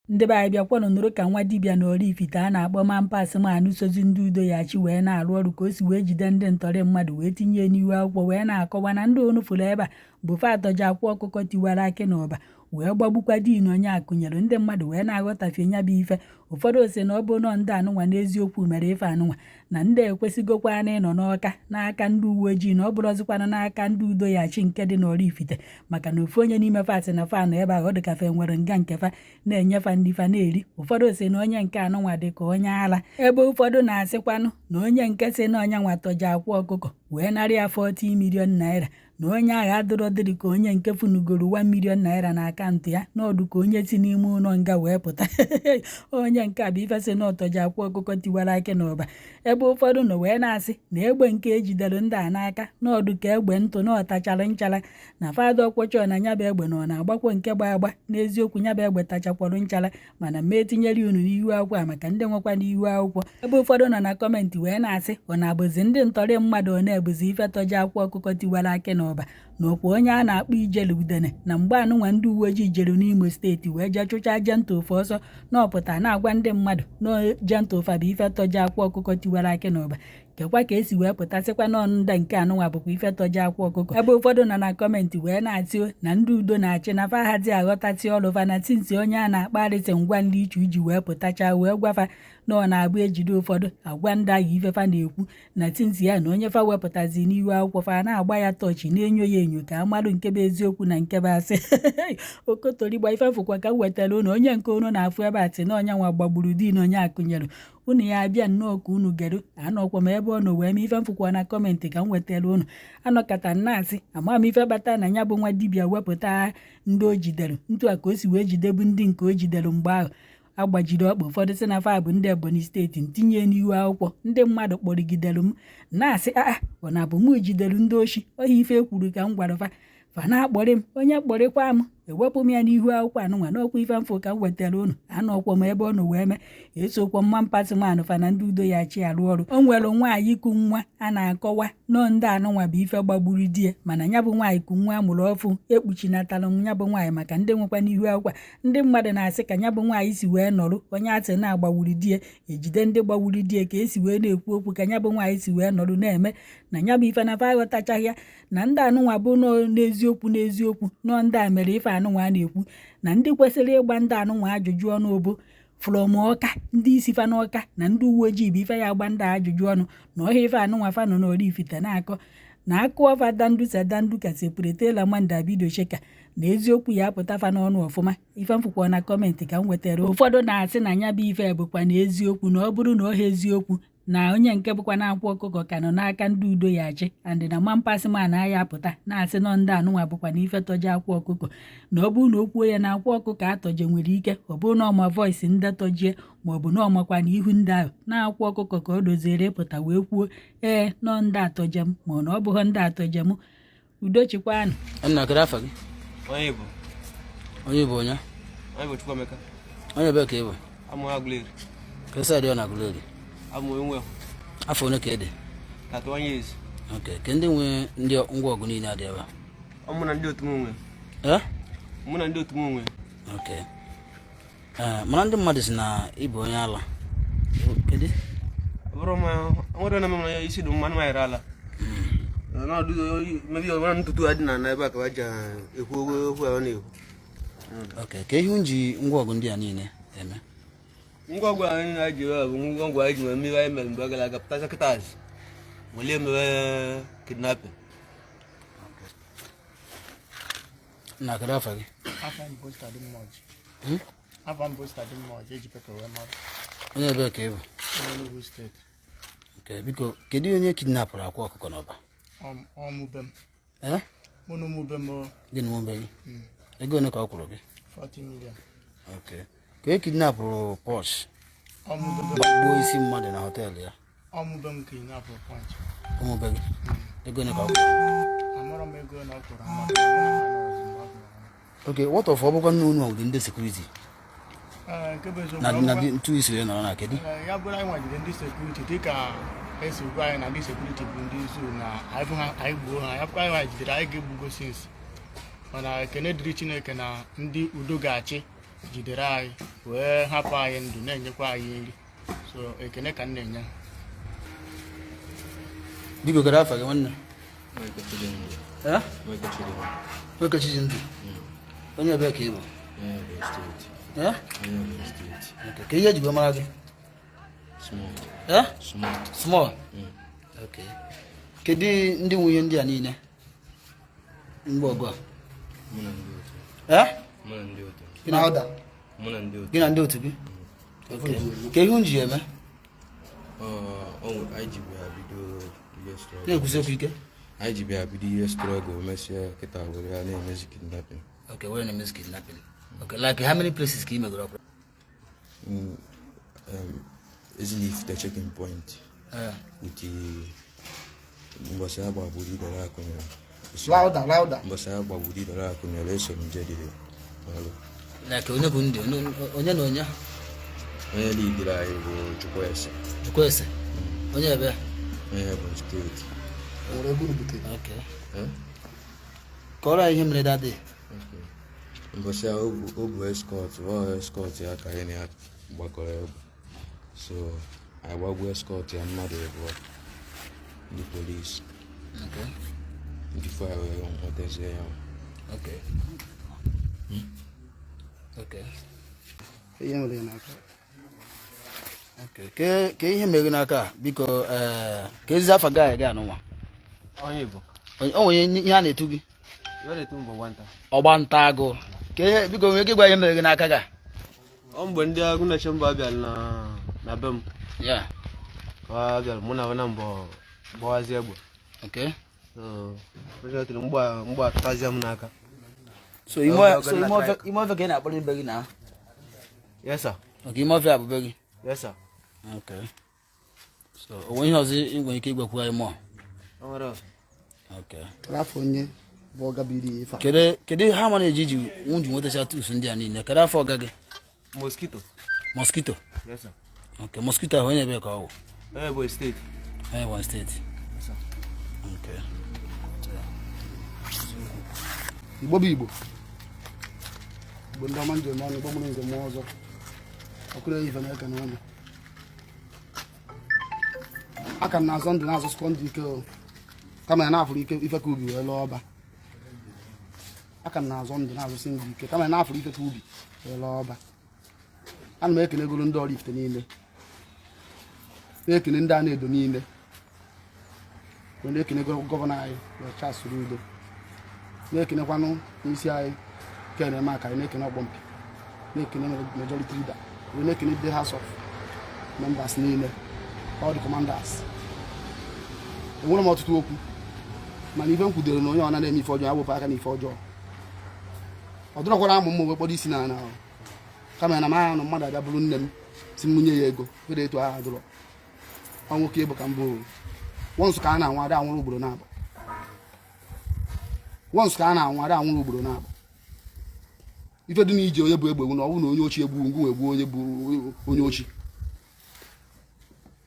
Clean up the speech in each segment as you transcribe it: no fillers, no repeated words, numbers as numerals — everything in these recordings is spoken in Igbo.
ndị be anyị bịakwanụ nụrụ ka nwa dibịa na Oraifite a na-akpọ Mampasị Manụ sozi ndị udo ya chi wee na-arụ ọrụ ka o si wee jide ndị ntọrị mmadụ wee tinye n'ihu akwụkwọ wee na-akọwa na ndị unu fụrụ ebe a bụ fatọji akwa ọkụkọ tiwara akị na ụba wee gbagbukwa din onye akụnyere ndị mmadụ wee na-aghọtafie nya bụ ife. Ụfọdụ ose na ọ bụ nọ ndị anụnwa n'eziokwu mere ife anụnwa na ndị ekwesịgokwana ịnọ n'ọka n'aka ndị uwe ojii na ọ bụrụzikwana n'aka ndị udo ya chi nke dị na Oraifite, maka na ofu onye n'ime fasị na fanụ ebe ahụ ọ dịkafe nwere nga nkefa na-enyefa ndị fa na-eri. Ụfọdụ ose na onye nke anụnwa dị ka onye ala, ebe ụfọdụ na-asịkwanụ na onye nke si na ọnya nwatọji akwa ọkụkọ wee narị ya 40 million naira na onye agha adịrọdịrị ka onye nke funugoro 1 million naira na akaụntụ ya n'ọdụ ka onye si n'ime ụlọ nga wee pụta onye nke a bụ ife si na ọtọji akwa ọkụkọ tiwara akị na ụba. Ebe ụfọdụ nọ wee na-asị na egbe nke ejidere ndị a n'aka n'ọdụ ka egbe ntụ na ọtachara nchara na fada ọkwọchọ na nyabụ egbe na ọ na-agbakwa nke gba agba. N'eziokwu nyabụ egbe tachakwara nchara mana ma etinyere unu n'ihu akwụkwọ a maka ndị nwekwa n'ihu akwụkwọ. Ebe ụfọdụ nọ na kọmentị wee na-asị ọ na-abụzi ndị ntọrị mmadụ ọ na-ebuzi ife tọji akwa ọkụkọ tiwara akị na ụba na okwu onye a na-akpọ Ijele Udene na mgbe anụnwa ndị uwe ojii jere n'Imo steeti wee jee chụcha ajenta ofe ọsọ n'ọpụta na-agwa ndị mmadụ na ajenta ofe bụ ife tọji akwa ọkụkọ tiwara akị na ụba. Kekwa ka esi wee pụtasịkwa n'ọnụnda nke anụnwa bụkwa ife tọji akwa ọkụkọ. Ebe ụfọdụ nọ na kọmentị wee na-atị na ndị udo na-achị na fa hazi aghọtatị ọlụva na tinsi onye a na-akpa arịsị ngwa ndị iche iji wee pụtacha wee gwafa na ọ na-abụ ejide ụfọdụ agwa ndị agha ifefa na-ekwu na tinsi ya na onye fa wepụtazi n'ihu akwụkwọ fa na-agba ya tọchị na-enyo ya enyo ka amalụ nke bụ eziokwu na nke bụ asị okotorigba ife fụkwa ka m wetara unu onye nke unu na-afụ ebe a tị na onye nwa gbagburu din onye akụnyere unu ya abịa nnọọ ka unu geru anọkwa m ebe ọ nọ wee ma ife mfụkwa na kọmentị ka m wetara unu anọkata nnaasị ama m ife bata na ya bụ nwa dibịa wepụta ndị o jidere ntu a ka o si wee jidebu ndị nke o jidere mgbe ahụ agbajiri ọkpa. Ụfọdụ sị na fa bụ ndị Ebonyi steeti ntinye n'ihu akwụkwọ ndị mmadụ kpọrọgidere m na-asị ọ na-abụ m jidere ndị oshi ohi ife ekwuru ka m gwara fa na-akpọrị m onye kpọrịkwa m ewepụ m ya n'ihu akwụkwọ anụnwa n'ọkwa ife mfụ ka m wetara unu anọkwa m ebe ọ nọ wee mee esokwa Mampasị Manụ fa na ndị udo ya chi arụ ọrụ. O nwere nwaanyị ku nwa a na-akọwa nọọ ndị anụnwa bụ ife gbagburu di ya, mana ya bụ nwaanyị ku nwa amụrụ ọfụ ekpuchinatara m ya bụ nwaanyị maka ndị nwekwa n'ihu akwụkwọ. Ndị mmadụ na-asị ka ya bụ nwaanyị si wee nọrụ onye atị na-agbagburu di ya ejide ndị gbagburu di ya ka esi wee na-ekwu okwu ka ya bụ nwaanyị si wee nọrụ na-eme na ya bụ ife na fa aghọtachaghị ya na ndị anụnwa bụ nọọ n'eziokwu nọọ ndị a mere ife anụnwa a na-ekwu na ndị kwesịrị ịgba ndị anụnwa ajụjụ ọnụ obo from Ọka ndị isi fa n'Ọka na ndị uwe ojii bụ ife ya agba ndị ajụjụ ọnụ na ọhịa ife anụnwa fa nọ na Oraifite na-akọ na akụọfa dandu ka sepuretela Manda Bido Sheka na eziokwu ya apụta fa n'ọnụ ọfụma. Ife mfụkwa na kọmentị ka m wetara. Ụfọdụ na-asị na ya bụ ife bụkwa na eziokwu na ọ bụrụ na ọha eziokwu na onye nke bụkwa na-akwa ọkụkọ ka nọ n'aka ndị udo ya achị andị na Mampasị Manụ aya apụta na-asị nọ ndị anụnwa bụkwa na ife tọji akwa ọkụkọ na ọ bụrụ na o kwuo ya na akwa ọkụkọ atọje nwere ike ọ bụrụ na ọma voice ndị tọjie ma ọ bụ na ọmakwa na ihu ndị ahụ na-akwa ọkụkọ ka ọ doziere ịpụta wee kwuo nọ ndị atọje m ma ọ na ọ bụghị ndị atọje m. Udo chikwanụ. Onye bụ onye? Onye bụ Chukwuemeka. Onye ebe ka ị bụ? Amụ Aguleri. Ka esi adịọ na Aguleri? Amụ Enwe. Afọ one ka ị dị? 31 years. Okay, ka ndị nwe ndị ngwa ọgụ niile adị ebe? Mụ na ndị otu m nwe. Mụ na ndị otu m nwe. Okay. Mana ndị mmadụ si na ị bụ onye ala. Kedụ? Bụrụ m nwere na m isi dị mmanụ mayịrị ala. Na ọdụ mebi ọbụla ntutu adị na ebe a ka waja ekwu okwu a na-ekwu. Okay, ka ihe nji ngwa ọgụ ndị a niile eme? Ngwa ọgụ anyị na-eji bụ ngwa ọgụ anyị ji mmiri anyị mere mgbe gara aga pụta kịtaz wele mere kidnapping. Na kedụ afọ gị? Afọ mbụ stadi mmọjị eji pepe wee mara. Onye ebe ka ị bụ? Enugu steeti. Okay, biko kedu onye kidnapụrụ akwa ọkụkọ n'ọba? Ọmụbe m. Mụ na ụmụbe m. Gị na ụmụbe gị? Ego one ka ọ kwụrụ gị? 40 million. Okay. Ka e kidnapụrụ Porsche gbuo isi mmadụ na họteelụ ya? Ọmụbe m kidnapụrụ Punch. Ụmụbe gị? Ego one ka ọ kwụrụ? Amara m ego na ọ kwụrụ mmadụ. Okay, what of ọbụkwa nne unu ọgụdị ndị sekuriti? Na ntu isiri nọrọ na kedu? Ya bụrụ anyị nwajide ndị sekuriti dịka esi gwa anyị na ndị sekuriti bụ ndị izu na anyị gbuo ha ya bụkwa anyị nwajidere anyị ga-egbugo sinsi mana ekene dịrị Chineke na ndị udo ga-achị jidere anyị wee hapụ anyị ndụ na-enyekwa anyị nri so ekene ka m na-enye biko kedu afa gị nwanne Nwekechi ndụ onye ebe ka ị bụ ka ihe ejigwe mara gị small kedu ndị nwunye ndị a niile mgbe ọgụ a gị na ndị otu gị ka ihe ji eme na-ekwusi okwu ike anyị ji bịa bido ihe strọgụl mesịa kịta were ya na-emezi kidnapping. Okay, where name is kidnapping. Okay, like how many places can you go? Easily if the checking point. With the Mbasaba Budi Dara Louder. Mbasaba Budi Dara Kunelation Jadi. Like Onabundi, Onya. Only did I go to Quest. Onya, state. Okay. Call him that day. Mbọsị obu escort ya ka anyị gbakọrọ egwu so anyị gbagbu escort ya mmadụ abụọ ndị polisi ndị fire wee nwetazie ya. Ka ihe mere n'aka biko ka ezi afa gị anụnwa onye Igbo onye ihe a na-etu gị ọgba nta agụ biko nwere ike ịgwa ihe mere gị n'aka ga mgbe ndị agụ na-eche mba bịara na be m ya ka bịara mụ na mbọ gbawazi egbe mgbe atụtazie m n'aka so ime ofe ka ị na-akpọrọ ibe gị na yes sir ime ofe abụbe gị yes sir so onwe ihe ọzọ ị nwere ike igwekwu anyị mụọ kedu ha ma na-eji nwunji nwetacha tusu ndị a niile kedu afọ ọga gị mosquito yes sir mosquito ahụ onye ebe ka ọ bụ Ebonyi steeti Igbo bụ Igbo ndị ọma njem ọnụ Igbo mụrụ njem ọzọ ọkụrụ ife na-eke n'ọnụ aka na-azọ ndụ na-azọ sekọndị ike kama ya na-afụrụ ike ife ka ubi wee lụọ ọba aka na-azọ ndụ na-azọsi ndụ ike kama ya na-afụrụ ife ka ubi wee lụọ ọba ana m ekene goro ndị Oraifite niile na-ekene ndị a na-edo niile na-ekene gọvanọ anyị Charles Soludo na-ekenekwanụ n'isi anyị kene maka anyị na-ekene ọkpọmpi na-ekene majority leader na-ekene ndị House of Members niile all the commanders enwere m ọtụtụ okwu mana ife m kwudere na onye ọ na-eme ife ọjọọ ya wepụ aka n'ife ọjọọ ọ dụrọkwara amụ m wee kpọrọ isi na ana kama ya na mara nụ mmadụ abịa bụrụ nne m si m nye ya ego fere etu aha dụrọ ọ nwoke bụ ka mbụ wọnsụ ka a na-anwụ ada anwụrụ ugboro na-abụ ife dị na ije onye bụ egbe na ọ bụ na onye ochi egbu ngwu egbu onye bụ onye ochi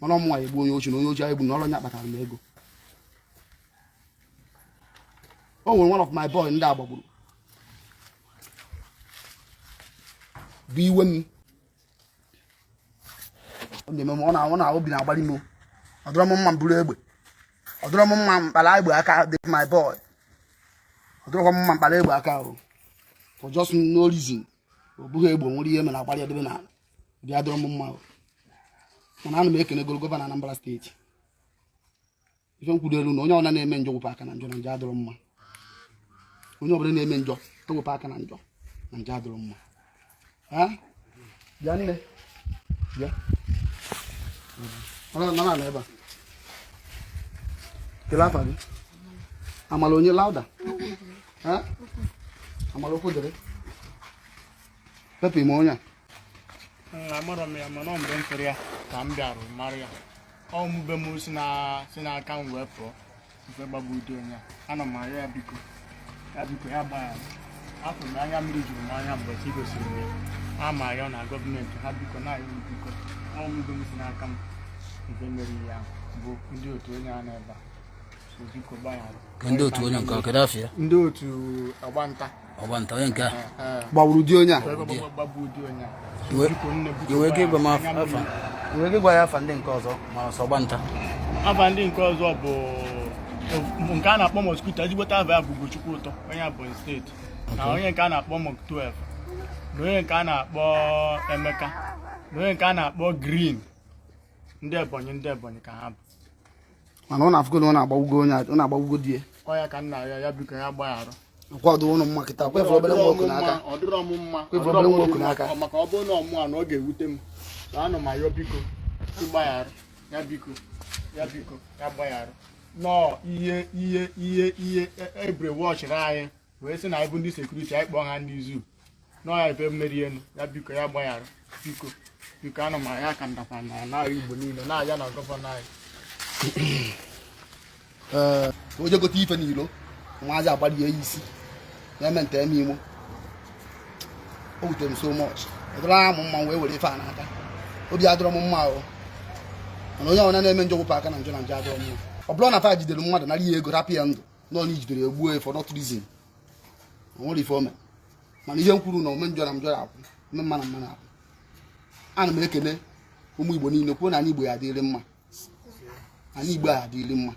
mana ọmụnwa ya egbu onye ochi na onye ochi egbu na ọrụ onye kpatara m ego o nwere one of my boy ndị agbagburu bụ iwe m ọ na obi na-agbali m ọdụrọ m mma mburu egbe ọdụrọ m mma mkpara egbe aka dị my boy ọdụrọkwa m mma mkpara egbe aka ahụ for just no reason ọ bụghị egbe nwere ihe mere agbalị edebe na dị adụrọ m mma mana ana m ekene gọvanọ Anambra steeti ife nkwudo elu na onye ọbụla na-eme njọ wepụ aka na njọ na nje adụrọ mma onye ọbụla na-eme njọ wepụ aka na njọ na nje adụrọ mma bịa nne bịa nọ na ebe a kele afa gị amala onye lauda amala okwu dịrị pepe ime onye a amụrụ m ya mana mgbe m fere ya ka m bịarụ mara ya ọ mụbe m si n'aka m wee pụọ mfe gbagbu udo onye a ana m arịọ ya biko ya gbaa afọ m anya mmiri juru m anya mgbe chi gosiri m ya a ma arịọ na gọọmenti ha biko na-arịọ m biko ọ mụbe m si n'aka m mfe mere ihe ahụ bụ ndị otu onye a na-ebe a biko gbaghara. Ndị otu onye nke ọkada afịa. Ndị otu Agbanta. Ọgbanta onye nke a. Gbagburu di onye a. Gbagbu di onye a. Iwe ike ịgwa m afa. Iwe ike ịgwa ya afa ndị nke ọzọ ma ọsọ Ọgbanta. Afa ndị nke ọzọ bụ nke a na-akpọ mosquito, ezigbote afa ya bụ Ugochukwu Ụtọ, onye Ebonyi steeti. Na onye nke a na-akpọ Mok 12. Na onye nke a na-akpọ Emeka. Na onye nke a na-akpọ Green. Ndị Ebonyi ka ha bụ. Mana ọ na-afụgo na ọ na-agbagbugo onye a, ọ na-agbagbugo di ya. Ọ ya ka nna ya biko ya gbaghara. Kwado ụnụ mma kịta, kwefere obere nwa oku n'aka. Ọ dịrọ m mma. Kwefere obere nwa oku n'aka. Maka ọ bụrụ na ọmụ a na ọ ga-ewute m. Anụ ma ya biko ịgbaghara. Ya biko ya gbaghara. Nọọ ihe ebre wọchịrị anyị wee sị na anyị bụ ndị sekuriti anyị kpọọ ha ndị zoo. Nọọ ya ebe mmeri elu. Ya biko ya gbaghara. Biko anụ ma ya ka ndakwa na Igbo niile na-aja na gọvanọ anyị. Onye gote ife n'ilo nwaazị agbali ya isi na-eme nte eme imo. O wutere m so much. Ọdụrụ amụ mma wee were ife a n'aka. Obi adọrọ m mma ahụ. Mana onye ọbụla na-eme njọ wụpụ aka na njọ adọrọ m. Ọ bụrụ na fa jidere mmadụ nara ihe ego rapụ ya ndụ nọ na ijidere egbuo for not reason. O nwere ife ome. Mana ihe m kwuru na ome njọ na njọ akwụ, ome mma na mma na-akwụ. Ana m ekele ụmụ Igbo niile kwuo na anyị Igbo ya adịrị mma. Anyị Igbo ya adịrị mma.